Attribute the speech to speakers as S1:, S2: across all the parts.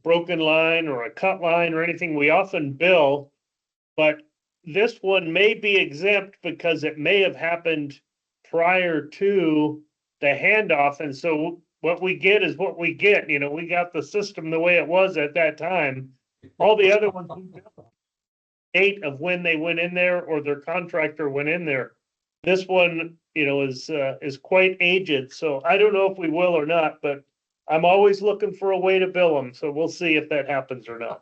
S1: broken line or a cut line or anything, we often bill. But this one may be exempt because it may have happened prior to the handoff. And so what we get is what we get. You know, we got the system the way it was at that time. All the other ones, date of when they went in there or their contractor went in there. This one, you know, is quite aged. So I don't know if we will or not, but I'm always looking for a way to bill them. So we'll see if that happens or not.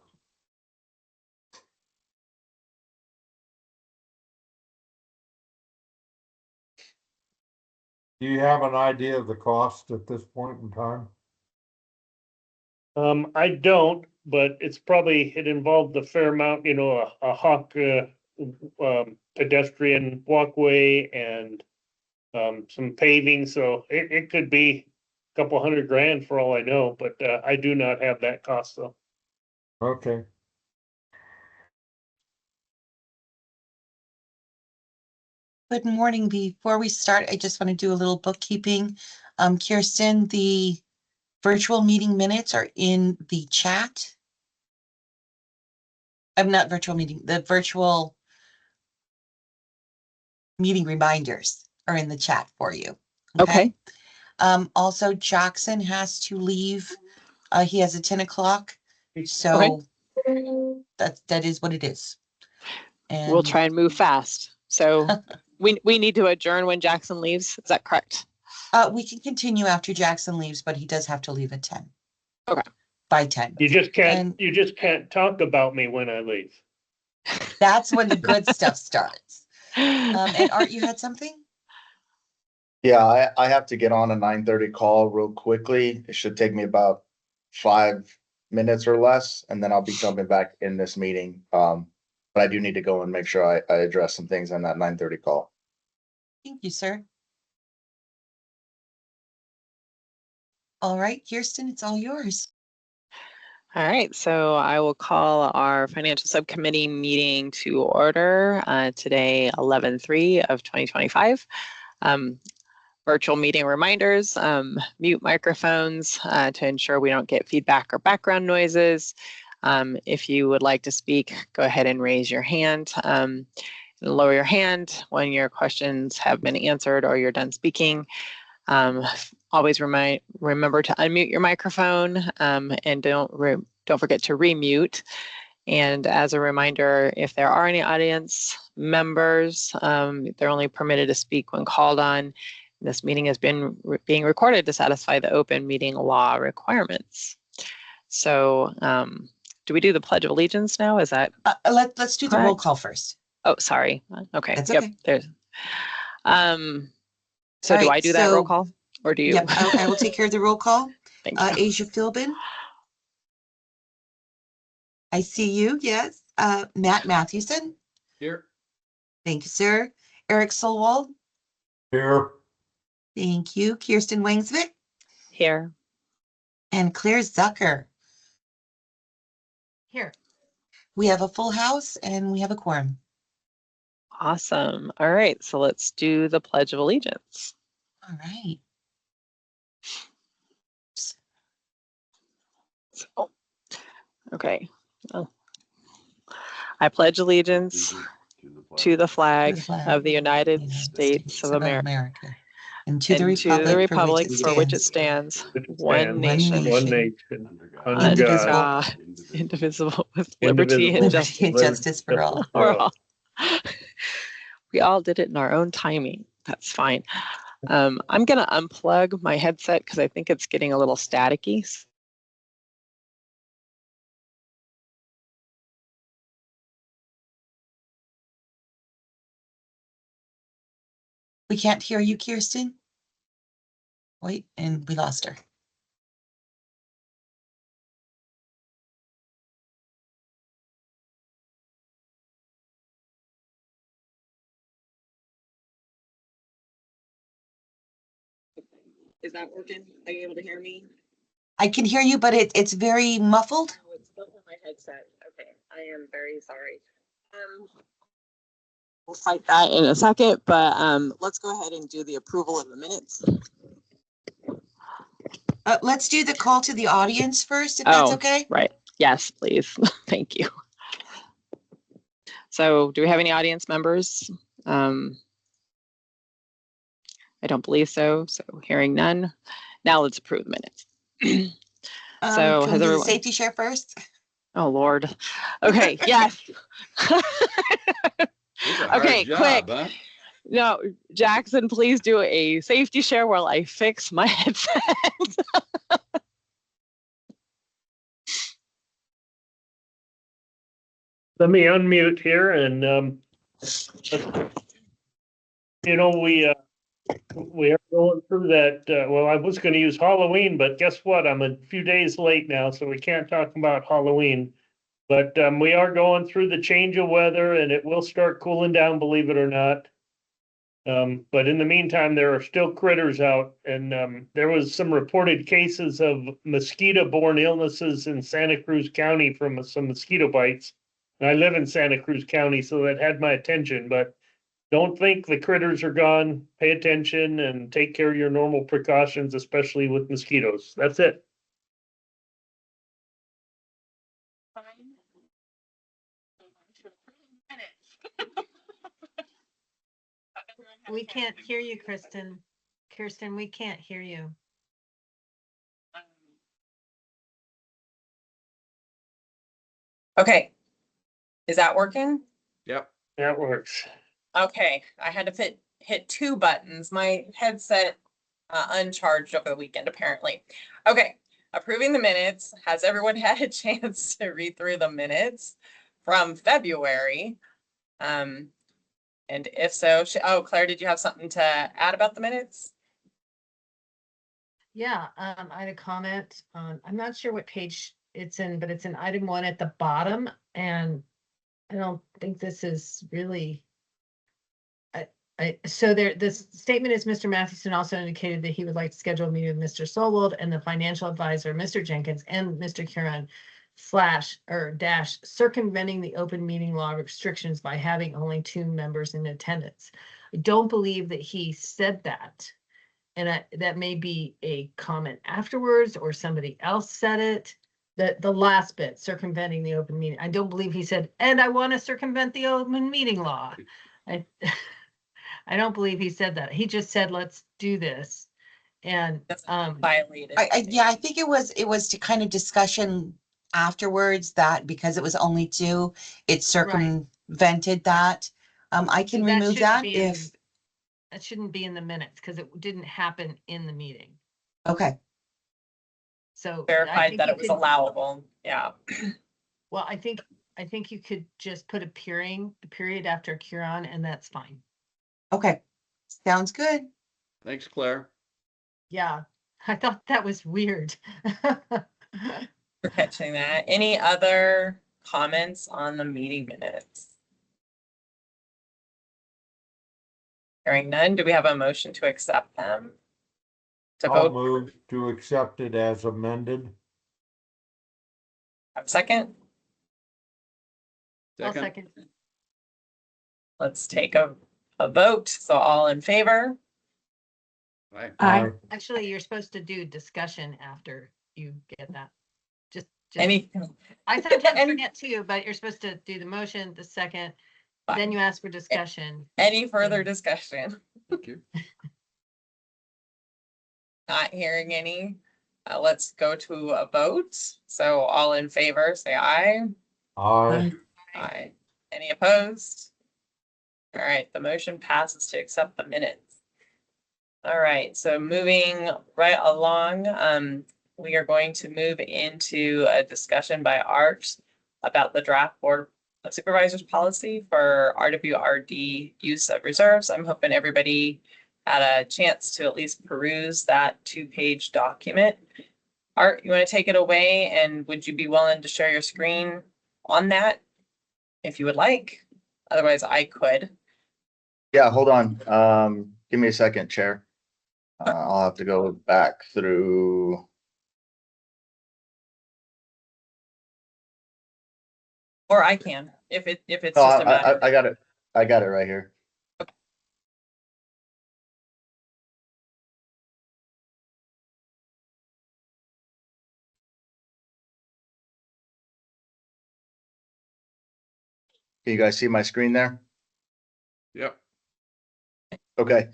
S2: Do you have an idea of the cost at this point in time?
S1: I don't, but it's probably, it involved a fair amount, you know, a hawk pedestrian walkway and some paving. So it could be a couple $100,000 for all I know, but I do not have that cost though.
S2: Okay.
S3: Good morning. Before we start, I just want to do a little bookkeeping. Kirsten, the virtual meeting minutes are in the chat. I'm not virtual meeting, the virtual meeting reminders are in the chat for you.
S4: Okay.
S3: Also, Jackson has to leave. He has a 10 o'clock. So that is what it is. And
S4: We'll try and move fast. So we need to adjourn when Jackson leaves. Is that correct?
S3: we can continue after Jackson leaves, but he does have to leave at 10.
S4: Okay.
S3: By 10.
S1: You just can't talk about me when I leave.
S3: That's when the good stuff starts. And Art, you had something?
S5: Yeah, I have to get on a 9:30 call real quickly. It should take me about 5 minutes or less, and then I'll be jumping back in this meeting. But I do need to go and make sure I address some things on that 9:30 call.
S3: Thank you, sir. All right, Kirsten, it's all yours.
S4: All right, so I will call our financial subcommittee meeting to order today, 11/3 of 2025. Virtual meeting reminders, mute microphones to ensure we don't get feedback or background noises. If you would like to speak, go ahead and raise your hand. Lower your hand when your questions have been answered or you're done speaking. Always remember to unmute your microphone and don't forget to remute. And as a reminder, if there are any audience members, they're only permitted to speak when called on. This meeting has been being recorded to satisfy the open meeting law requirements. So do we do the Pledge of Allegiance now? Is that
S3: Let's do the roll call first.
S4: Oh, sorry. Okay.
S3: That's
S4: yep.
S3: okay.
S4: There's. So
S3: All
S4: do
S3: right,
S4: I do that roll call, or do you?
S3: Yep, I will take care of the roll call.
S4: Thank you.
S3: Asia Philbin. I see you. Yes. Matt Mathewson.
S2: Here.
S3: Thank you, sir. Eric Solwald.
S2: Here.
S3: Thank you. Kirsten Wangsvik.
S4: Here.
S3: And Claire Zucker.
S6: Here.
S3: We have a full house and we have a quorum.
S4: Awesome. All right. So let's do the Pledge of Allegiance.
S3: All right.
S4: So, okay. Oh. I pledge allegiance to the flag of the United States of America.
S3: And to the republic
S4: for which it stands, one nation,
S1: under
S4: God, indivisible, with liberty and
S3: justice for all.
S4: We all did it in our own timing. That's fine. I'm going to unplug my headset because I think it's getting a little staticky.
S3: We can't hear you, Kirsten. Wait, and we lost her.
S4: Is that working? Are you able to hear me?
S3: I can hear you, but it's very muffled.
S4: Oh, it's still on my headset. Okay, I am very sorry. We'll fight that in a second, but let's go ahead and do the approval of the minutes.
S3: Let's do the call to the audience first, if that's
S4: Oh,
S3: okay.
S4: right. Yes, please. Thank you. So do we have any audience members? I don't believe so. So hearing none. Now let's approve the minutes. So
S3: Can we
S4: has
S3: do the
S4: everyone?
S3: safety share first?
S4: Oh, Lord. Okay, yes.
S6: It's a hard
S4: Okay,
S6: job,
S4: quick.
S6: huh?
S4: No, Jackson, please do a safety share while I fix my headset.
S1: Let me unmute here and, you know, we are going through that, well, I was gonna use Halloween, but guess what? I'm a few days late now, so we can't talk about Halloween. But, we are going through the change of weather and it will start cooling down, believe it or not. But in the meantime, there are still critters out and, there was some reported cases of mosquito-borne illnesses in Santa Cruz County from some mosquito bites. And I live in Santa Cruz County, so that had my attention, but don't think the critters are gone. Pay attention and take care of your normal precautions, especially with mosquitoes. That's it.
S7: We can't hear you, Kristen. Kirsten, we can't hear you.
S8: Okay. Is that working?
S6: Yep.
S1: That works.
S8: Okay, I had to hit two buttons. My headset uncharged over the weekend, apparently. Okay, approving the minutes. Has everyone had a chance to read through the minutes from February? And if so, oh, Claire, did you have something to add about the minutes?
S7: Yeah, I had a comment on, I'm not sure what page it's in, but it's in item 1 at the bottom, and I don't think this is really. So this statement is Mr. Mathewson also indicated that he would like to schedule a meeting with Mr. Solwold and the financial advisor, Mr. Jenkins, and Mr. Curran / circumventing the open meeting law restrictions by having only 2 members in attendance. I don't believe that he said that. And that may be a comment afterwards, or somebody else said it. The last bit, circumventing the open meeting. I don't believe he said, and I want to circumvent the open meeting law. I don't believe he said that. He just said, let's do this. And
S8: Violated.
S3: Yeah, I think it was to kind of discussion afterwards that because it was only 2, it circumvented that. I can remove that if.
S7: That shouldn't be in the minutes because it didn't happen in the meeting.
S3: Okay.
S7: So
S8: Verified that it was allowable. Yeah.
S7: Well, I think you could just put a period after Curon, and that's fine.
S3: Okay. Sounds good.
S6: Thanks, Claire.
S7: Yeah, I thought that was weird.
S8: For catching that. Any other comments on the meeting minutes? Hearing none, do we have a motion to accept them? To
S2: I'll
S8: vote,
S2: move to accept it as amended.
S8: have a second?
S7: I'll
S6: Second.
S7: second.
S8: Let's take a vote. So all in favor?
S6: Right.
S2: Aye.
S7: Actually, you're supposed to do discussion after you get that. Just
S8: Any?
S7: I sometimes forget too, but you're supposed to do the motion, the second, then you ask for discussion.
S8: Any further discussion?
S6: Thank you.
S8: Not hearing any. Let's go to a vote. So all in favor, say aye.
S2: Aye.
S8: Aye. Any opposed? All right, the motion passes to accept the minutes. All right, so moving right along, we are going to move into a discussion by Art about the draft Board of Supervisors policy for RWRD use of reserves. I'm hoping everybody had a chance to at least peruse that 2-page document. Art, you want to take it away, and would you be willing to share your screen on that if you would like? Otherwise, I could.
S5: Yeah, hold on. Give me a second, Chair. I'll have to go back through.
S8: Or I can, if it's
S5: No,
S8: just a matter.
S5: I got it. I got it right here. Can you guys see my screen there?
S6: Yep.
S5: Okay,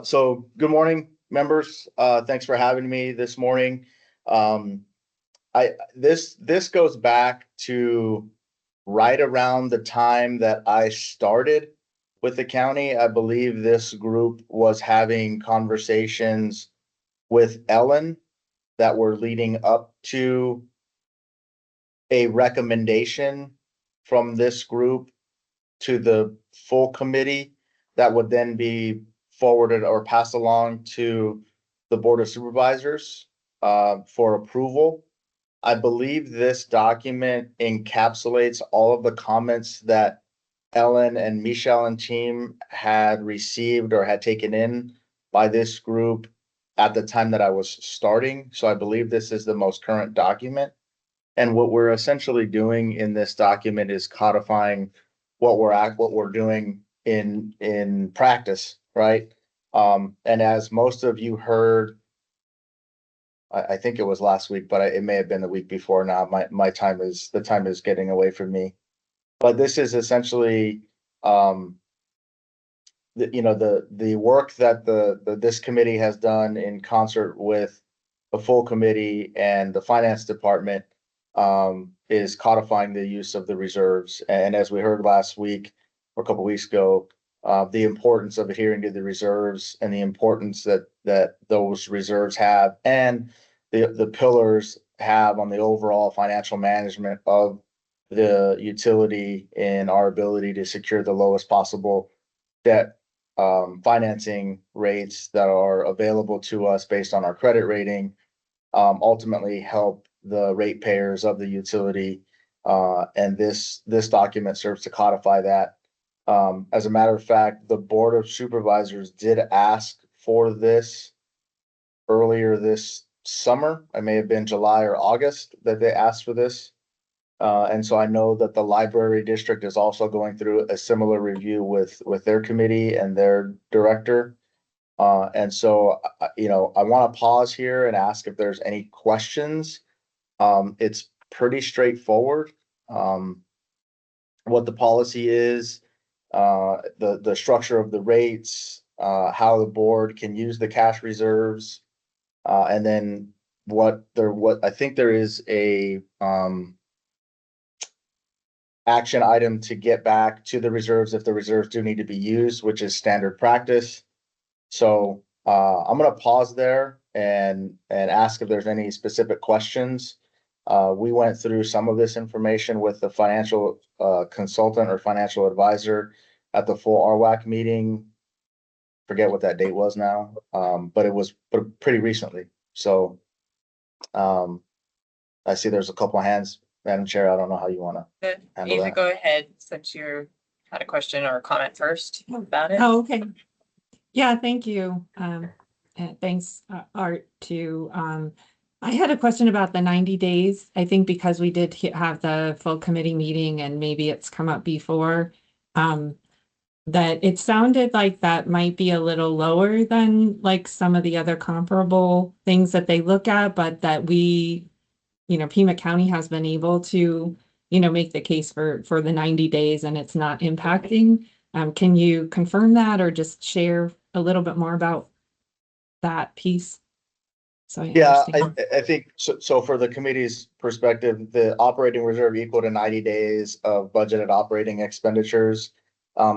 S5: so good morning, members. Thanks for having me this morning. This goes back to right around the time that I started with the county. I believe this group was having conversations with Ellen that were leading up to a recommendation from this group to the full committee that would then be forwarded or passed along to the Board of Supervisors for approval. I believe this document encapsulates all of the comments that Ellen and Michelle and team had received or had taken in by this group at the time that I was starting. So I believe this is the most current document. And what we're essentially doing in this document is codifying what we're doing in practice, right? And as most of you heard, I think it was last week, but it may have been the week before now. The time is getting away from me. But this is essentially the work that this committee has done in concert with the full committee and the finance department is codifying the use of the reserves. And as we heard last week or a couple weeks ago, the importance of adhering to the reserves and the importance that those reserves have and the pillars have on the overall financial management of the utility and our ability to secure the lowest possible debt financing rates that are available to us based on our credit rating, ultimately help the ratepayers of the utility. And this document serves to codify that. As a matter of fact, the Board of Supervisors did ask for this earlier this summer. It may have been July or August that they asked for this. And so I know that the library district is also going through a similar review with their committee and their director. And so, I want to pause here and ask if there's any questions. It's pretty straightforward. What the policy is, the structure of the rates, how the board can use the cash reserves, and then what I think there is a action item to get back to the reserves if the reserves do need to be used, which is standard practice. So I'm going to pause there and ask if there's any specific questions. We went through some of this information with the financial consultant or financial advisor at the full RWRAC meeting. Forget what that date was now, but it was pretty recently. So I see there's a couple of hands, Madam Chair. I don't know how you want to handle
S8: Eva,
S5: that.
S8: go ahead, since you had a question or a comment first about it.
S9: Oh, okay. Yeah, thank you. And thanks, Art, too. I had a question about the 90 days. I think because we did have the full committee meeting and maybe it's come up before, that it sounded like that might be a little lower than like some of the other comparable things that they look at, but that we, Pima County has been able to, make the case for the 90 days and it's not impacting. Can you confirm that or just share a little bit more about that piece? So
S5: Yeah,
S9: understand.
S5: I think so for the committee's perspective, the operating reserve equal to 90 days of budgeted operating expenditures.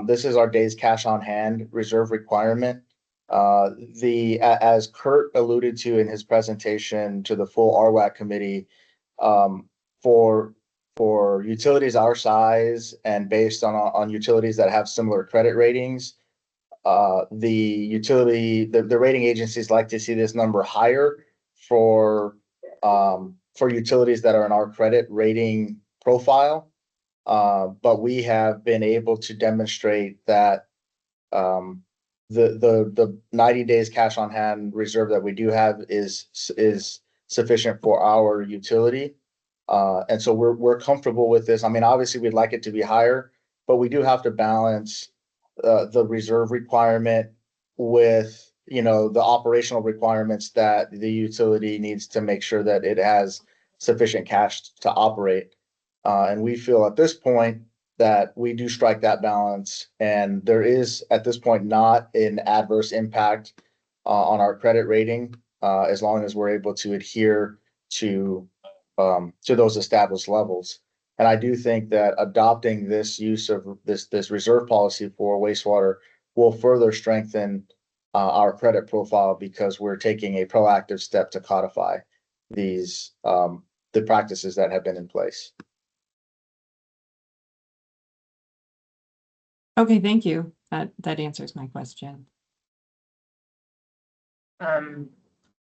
S5: This is our days cash on hand reserve requirement. As Kurt alluded to in his presentation to the full RWRAC committee, for utilities our size and based on utilities that have similar credit ratings, the rating agencies like to see this number higher for utilities that are in our credit rating profile. But we have been able to demonstrate that the 90 days cash on hand reserve that we do have is sufficient for our utility. And so we're comfortable with this. I mean, obviously we'd like it to be higher, but we do have to balance the reserve requirement with, the operational requirements that the utility needs to make sure that it has sufficient cash to operate. And we feel at this point that we do strike that balance, and there is at this point not an adverse impact on our credit rating, as long as we're able to adhere to those established levels. And I do think that adopting this use of this reserve policy for wastewater will further strengthen our credit profile, because we're taking a proactive step to codify these the practices that have been in place.
S9: Okay, thank you. That answers my question.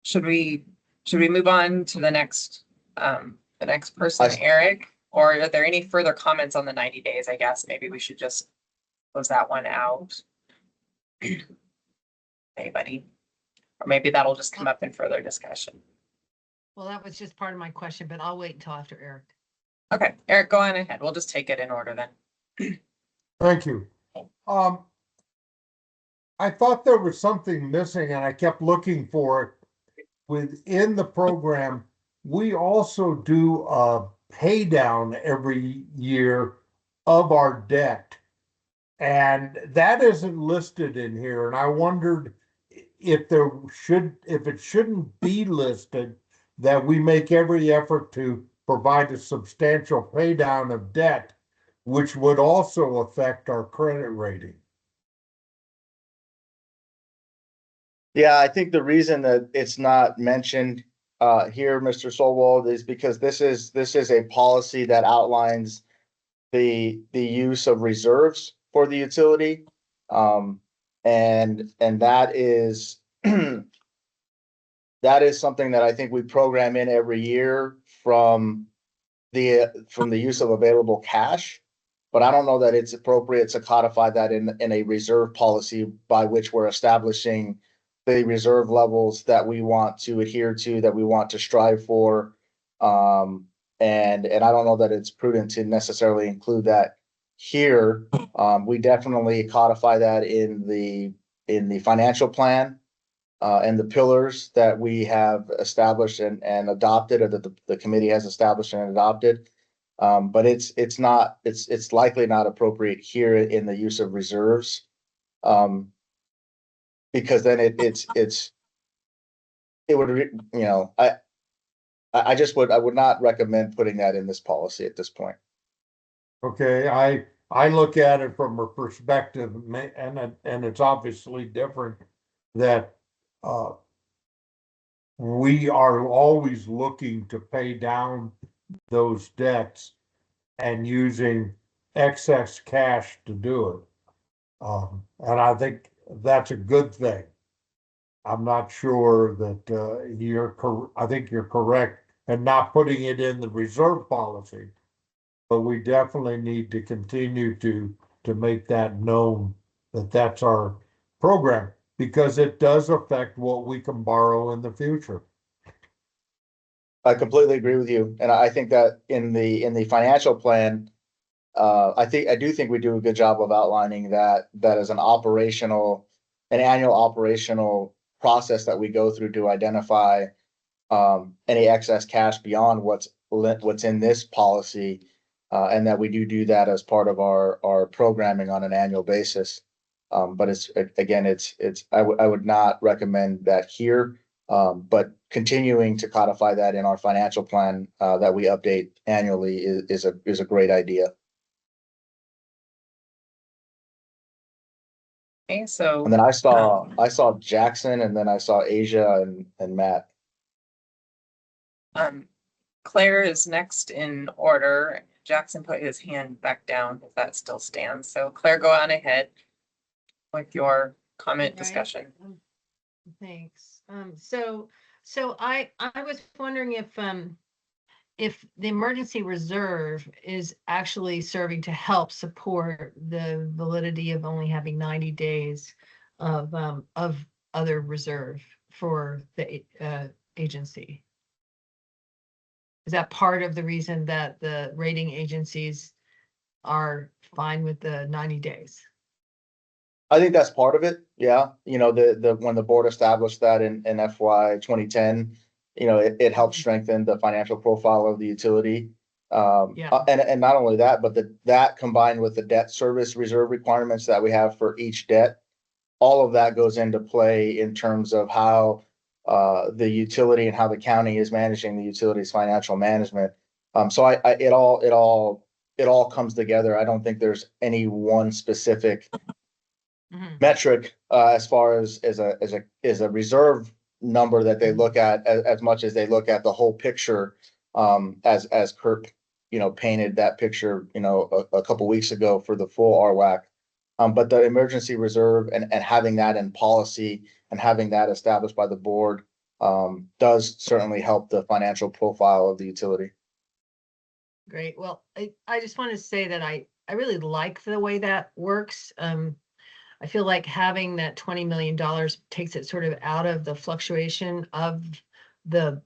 S8: Should we move on to the next person,
S5: I-
S8: Eric? Or are there any further comments on the 90 days? I guess maybe we should just close that one out. Anybody? Or maybe that'll just come up in further discussion.
S7: Well, that was just part of my question, but I'll wait until after Eric.
S8: Okay, Eric, go on ahead. We'll just take it in order then.
S2: Thank you. I thought there was something missing and I kept looking for it. Within the program, we also do a pay down every year of our debt. And that isn't listed in here. And I wondered if it shouldn't be listed, that we make every effort to provide a substantial pay down of debt, which would also affect our credit rating.
S5: Yeah, I think the reason that it's not mentioned here, Mr. Solwald, is because this is a policy that outlines the use of reserves for the utility. And that is that is something that I think we program in every year from the use of available cash. But I don't know that it's appropriate to codify that in a reserve policy by which we're establishing the reserve levels that we want to adhere to, that we want to strive for. And I don't know that it's prudent to necessarily include that here. We definitely codify that in the financial plan and the pillars that we have established and adopted, or that the committee has established and adopted. But it's likely not appropriate here in the use of reserves. Because then it would, you know, I would not recommend putting that in this policy at this point.
S2: Okay, I look at it from a perspective, and it's obviously different, that we are always looking to pay down those debts and using excess cash to do it. And I think that's a good thing. I'm not sure that I think you're correct in not putting it in the reserve policy. But we definitely need to continue to make that known, that that's our program, because it does affect what we can borrow in the future.
S5: I completely agree with you. And I think that in the financial plan, I do think we do a good job of outlining that as an annual operational process that we go through to identify any excess cash beyond what's in this policy. And that we do that as part of our programming on an annual basis. But I would not recommend that here. But continuing to codify that in our financial plan that we update annually is a great idea.
S8: Okay, so.
S5: And then I saw Jackson, and then I saw Asia and Matt.
S8: Claire is next in order. Jackson put his hand back down, if that still stands. So Claire, go on ahead with your comment
S7: Right.
S8: discussion.
S7: Thanks. So I was wondering if the emergency reserve is actually serving to help support the validity of only having 90 days of other reserve for the agency. Is that part of the reason that the rating agencies are fine with the 90 days?
S5: I think that's part of it. Yeah. You know, when the board established that in FY 2010, you know, it helped strengthen the financial profile of the utility.
S7: Yeah.
S5: And not only that, but that combined with the debt service reserve requirements that we have for each debt, all of that goes into play in terms of how the utility and how the county is managing the utility's financial management. So it all comes together. I don't think there's any one specific
S7: Mhm.
S5: metric as far as a reserve number that they look at as much as they look at the whole picture. As Kurt, painted that picture, a couple weeks ago for the full RWAC. But the emergency reserve and having that in policy and having that established by the board does certainly help the financial profile of the utility.
S7: Great. Well, I just want to say that I really like the way that works. I feel like having that $20 million takes it sort of out of the fluctuation of the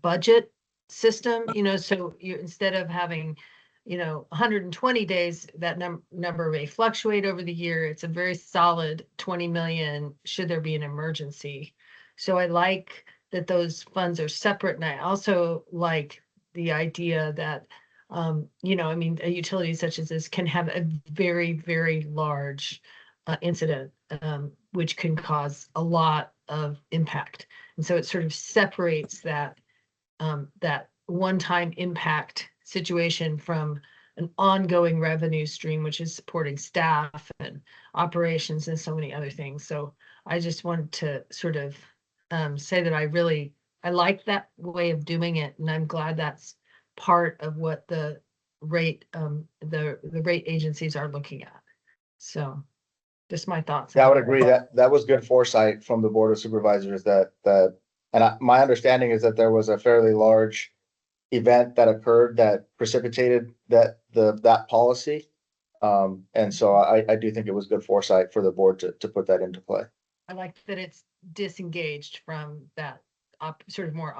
S7: budget system, so you, instead of having, 120 days, that number may fluctuate over the year. It's a very solid 20 million should there be an emergency. So I like that those funds are separate. And I also like the idea that, a utility such as this can have a very, very large incident, which can cause a lot of impact. And so it sort of separates that one-time impact situation from an ongoing revenue stream, which is supporting staff and operations and so many other things. So I just wanted to sort of say that I like that way of doing it, and I'm glad that's part of what the rate agencies are looking at. So just my thoughts.
S5: Yeah, I would agree that was good foresight from the Board of Supervisors my understanding is that there was a fairly large event that occurred that precipitated that policy. And so I do think it was good foresight for the board to put that into play.
S7: I like that it's disengaged from that sort of more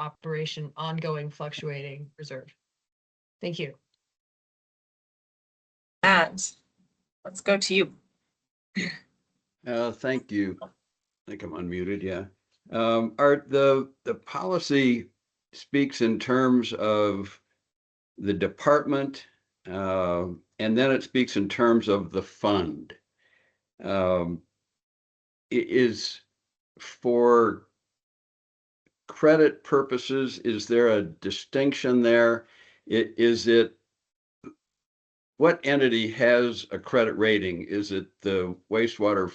S7: ongoing fluctuating reserve. Thank you.
S8: Matt, let's go to you.
S6: Thank you. I think I'm unmuted, yeah. Art, the policy speaks in terms of the department, and then it speaks in terms of the fund. Is for credit purposes, is there a distinction there? What entity has a credit rating? Is it the wastewater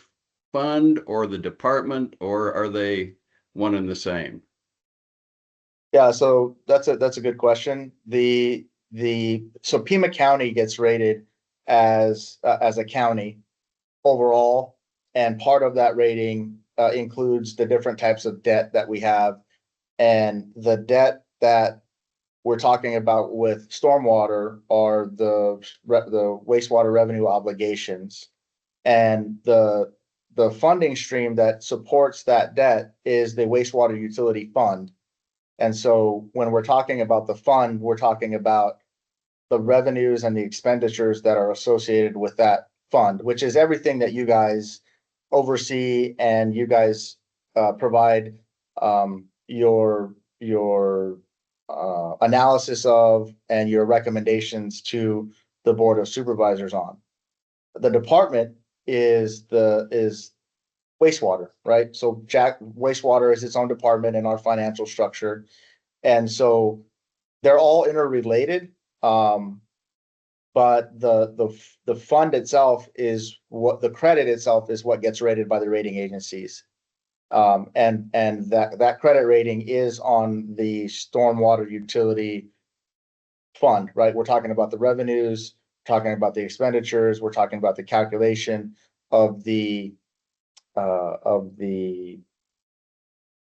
S6: fund or the department, or are they one and the same?
S5: Yeah, so that's a good question. So Pima County gets rated as a county overall, and part of that rating includes the different types of debt that we have, and the debt that we're talking about with stormwater are the wastewater revenue obligations, and the funding stream that supports that debt is the wastewater utility fund. And so when we're talking about the fund, we're talking about the revenues and the expenditures that are associated with that fund, which is everything that you guys oversee and you guys provide your analysis of and your recommendations to the Board of Supervisors on. The department is wastewater, right? So wastewater is its own department in our financial structure. And so they're all interrelated. But the fund itself is the credit itself is what gets rated by the rating agencies. And that credit rating is on the stormwater utility fund, right? We're talking about the revenues, talking about the expenditures, we're talking about the calculation of the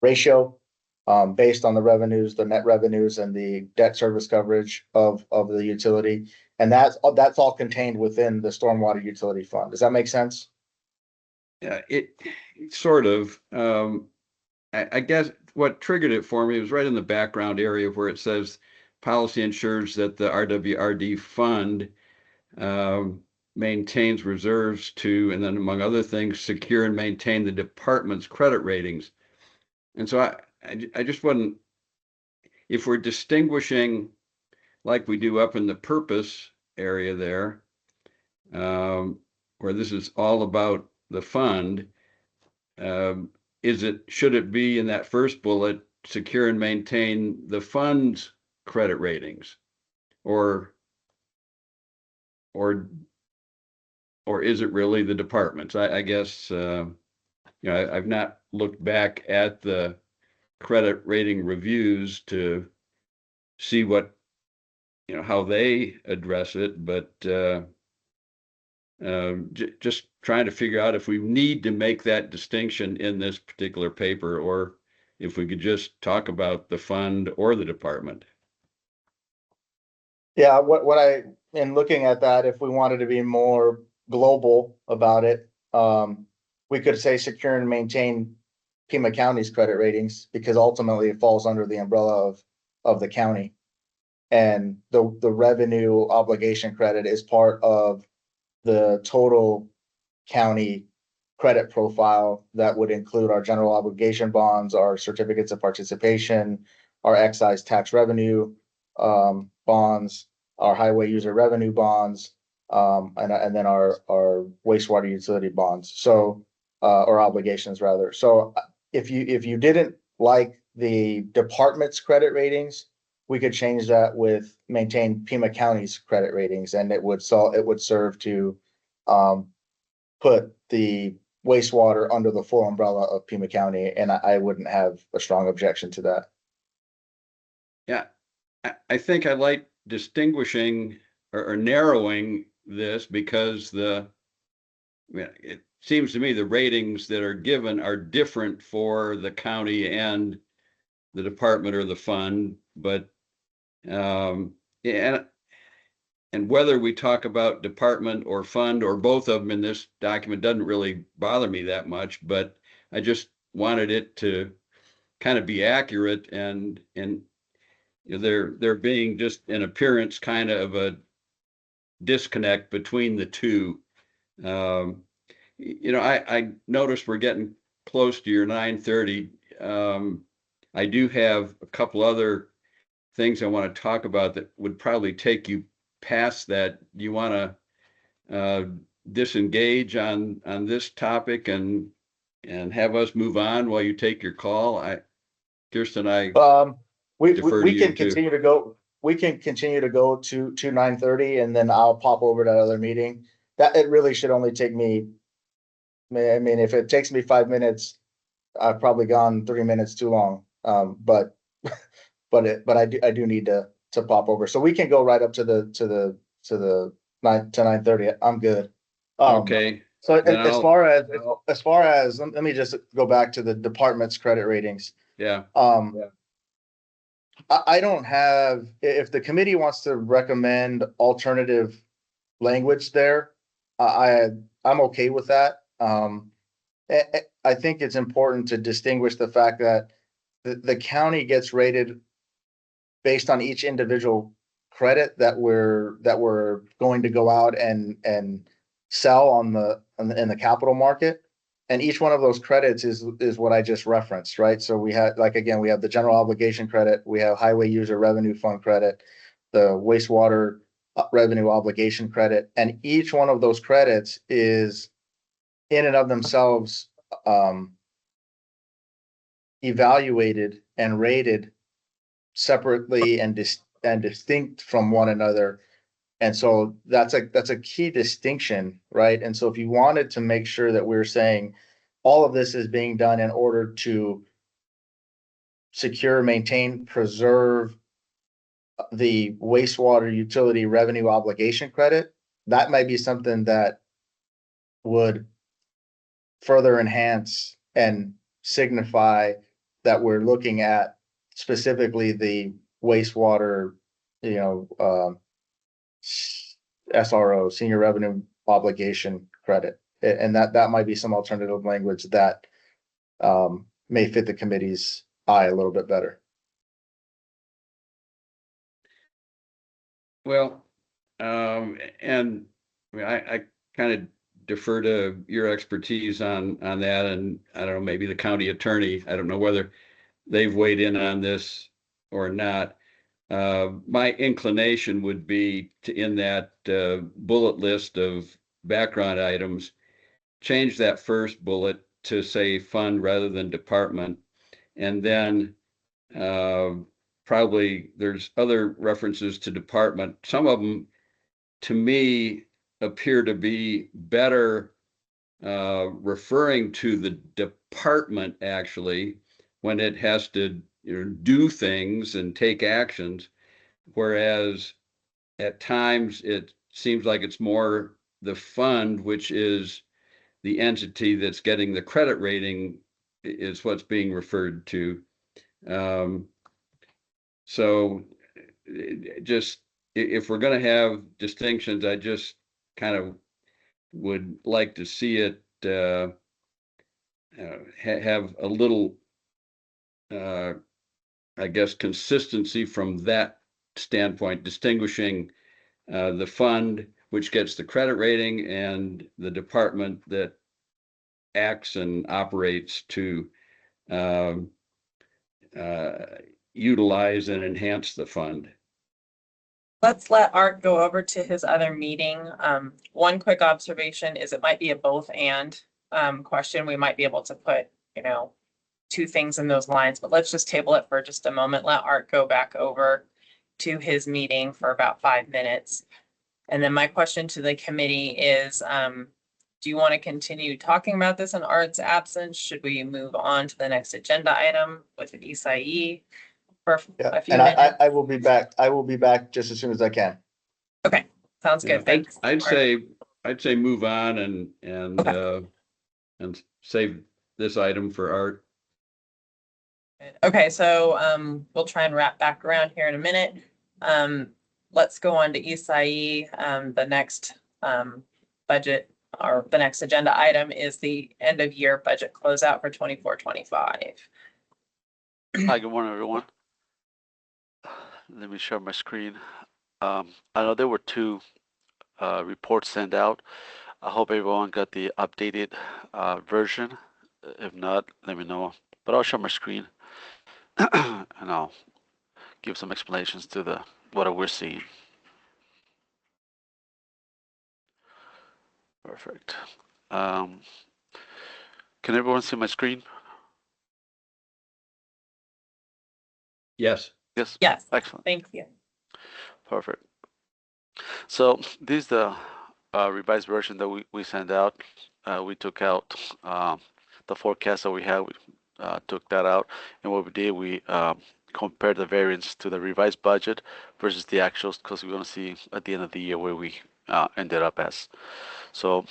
S5: ratio based on the revenues, the net revenues, and the debt service coverage of the utility. And that's all contained within the stormwater utility fund. Does that make sense?
S6: Yeah, it sort of. I guess what triggered it for me was right in the background area where it says policy ensures that the RWRD fund maintains reserves to, and then among other things, secure and maintain the department's credit ratings. And so I just wasn't, if we're distinguishing like we do up in the purpose area there, where this is all about the fund, should it be in that first bullet, secure and maintain the fund's credit ratings? Or is it really the departments? I guess, I've not looked back at the credit rating reviews to see what, how they address it, but just trying to figure out if we need to make that distinction in this particular paper, or if we could just talk about the fund or the department.
S5: Yeah, in looking at that, if we wanted to be more global about it, we could say secure and maintain Pima County's credit ratings, because ultimately it falls under the umbrella of the county. And the revenue obligation credit is part of the total county credit profile that would include our general obligation bonds, our certificates of participation, our excise tax revenue bonds, our highway user revenue bonds, and then our wastewater utility bonds. So, or obligations rather. So if you didn't like the department's credit ratings, we could change that with maintain Pima County's credit ratings, and it would serve to put the wastewater under the full umbrella of Pima County, and I wouldn't have a strong objection to that.
S6: Yeah, I think I like distinguishing or narrowing this, because it seems to me the ratings that are given are different for the county and the department or the fund, but and whether we talk about department or fund or both of them in this document doesn't really bother me that much, but I just wanted it to kind of be accurate, and there being just an appearance kind of a disconnect between the two. I noticed we're getting close to your 9:30. I do have a couple other things I want to talk about that would probably take you past that. Do you want to disengage on this topic and have us move on while you take your call? Kirsten,
S5: We
S6: defer to you
S5: can
S6: too.
S5: continue to go. We can continue to go to 9:30, and then I'll pop over to another meeting. That it really should only take me. I mean, if it takes me 5 minutes, I've probably gone 3 minutes too long. But I do need to pop over, so we can go right up to the 9 to 9:30. I'm good.
S6: Okay.
S5: So
S6: Then
S5: as far as let me just go back to the department's credit ratings.
S6: Yeah.
S5: I don't have, if the committee wants to recommend alternative language there, I'm okay with that. I think it's important to distinguish the fact that the county gets rated based on each individual credit that we're going to go out and sell in the capital market. And each one of those credits is what I just referenced, right? So we have, we have the general obligation credit, we have highway user revenue fund credit, the wastewater revenue obligation credit, and each one of those credits is in and of themselves evaluated and rated separately and distinct from one another. And so that's a key distinction, right? And so if you wanted to make sure that we're saying all of this is being done in order to secure, maintain, preserve the wastewater utility revenue obligation credit, that might be something that would further enhance and signify that we're looking at specifically the wastewater, SRO, senior revenue obligation credit. And that might be some alternative language that may fit the committee's eye a little bit better.
S6: Well, and I kind of defer to your expertise on that, and I don't know, maybe the county attorney, I don't know whether they've weighed in on this or not. My inclination would be to, in that bullet list of background items, change that first bullet to say fund rather than department. And then probably there's other references to department. Some of them, to me, appear to be better referring to the department actually when it has to do things and take actions, whereas at times it seems like it's more the fund, which is the entity that's getting the credit rating, is what's being referred to. So just if we're going to have distinctions, I just kind of would like to see it have a little, I guess, consistency from that standpoint, distinguishing the fund, which gets the credit rating, and the department that acts and operates to utilize and enhance the fund.
S8: Let's let Art go over to his other meeting. One quick observation is it might be a both and question. We might be able to put, two things in those lines, but let's just table it for just a moment. Let Art go back over to his meeting for about 5 minutes. And then my question to the committee is, do you want to continue talking about this in Art's absence? Should we move on to the next agenda item with an Isai for a few
S5: And
S8: minutes?
S5: I will be back. I will be back just as soon as I can.
S8: Okay, sounds good. Thanks.
S6: I'd say move on and save this item for Art.
S8: Okay, so we'll try and wrap back around here in a minute. Let's go on to Isai. The next budget, or the next agenda item, is the end of year budget closeout for 24-25.
S10: Hi, good morning, everyone. Let me share my screen. I know there were 2 reports sent out. I hope everyone got the updated version. If not, let me know. But I'll share my screen and I'll give some explanations to what we're seeing. Perfect. Can everyone see my screen?
S6: Yes.
S10: Yes.
S8: Yes,
S10: Excellent.
S8: thank you.
S10: Perfect. So this is the revised version that we sent out. We took out the forecast that we had. We took that out, and what we did, we compared the variance to the revised budget versus the actuals, because we want to see at the end of the year where we ended up as. So,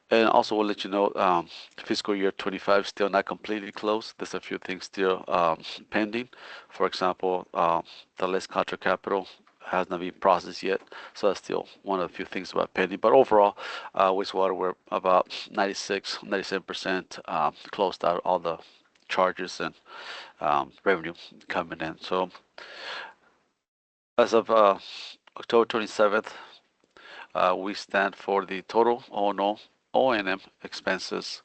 S10: and also we'll let you know, fiscal year 25 still not completely closed. There's a few things still pending. For example, the less contract capital has not been processed yet, so that's still one of the few things about pending. But overall, wastewater, we're about 97% closed out all the charges and revenue coming in. So as of October 27th, we stand for the total O&M expenses.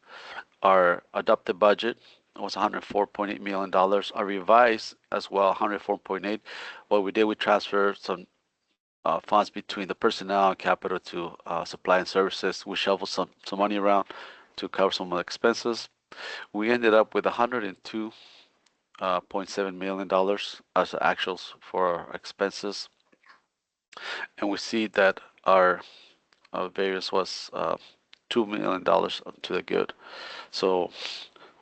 S10: Our adopted budget was $104.8 million. Our revised as well, 104.8. What we did, we transferred some funds between the personnel and capital to supply and services. We shuffled some money around to cover some of the expenses. We ended up with $102.7 million as the actuals for our expenses. And we see that our variance was $2 million to the good. So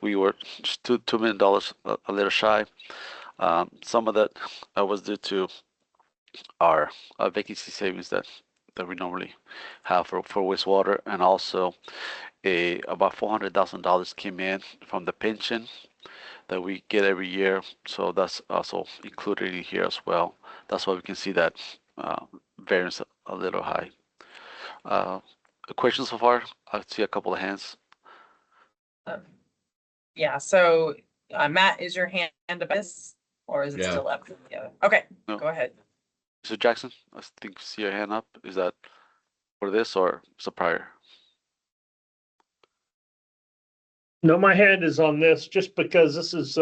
S10: we were just $2 million a little shy. Some of that was due to our vacancy savings that we normally have for wastewater, and also about $400,000 came in from the pension that we get every year. So that's also included in here as well. That's why we can see that variance a little high. Questions so far? I see a couple of hands.
S8: Yeah, so Matt, is your hand up this, or is it
S6: Yeah.
S8: still up? Yeah. Okay,
S10: No.
S8: go ahead.
S10: Mr. Jackson, I think see your hand up. Is that for this or is it prior?
S1: No, my hand is on this just because this is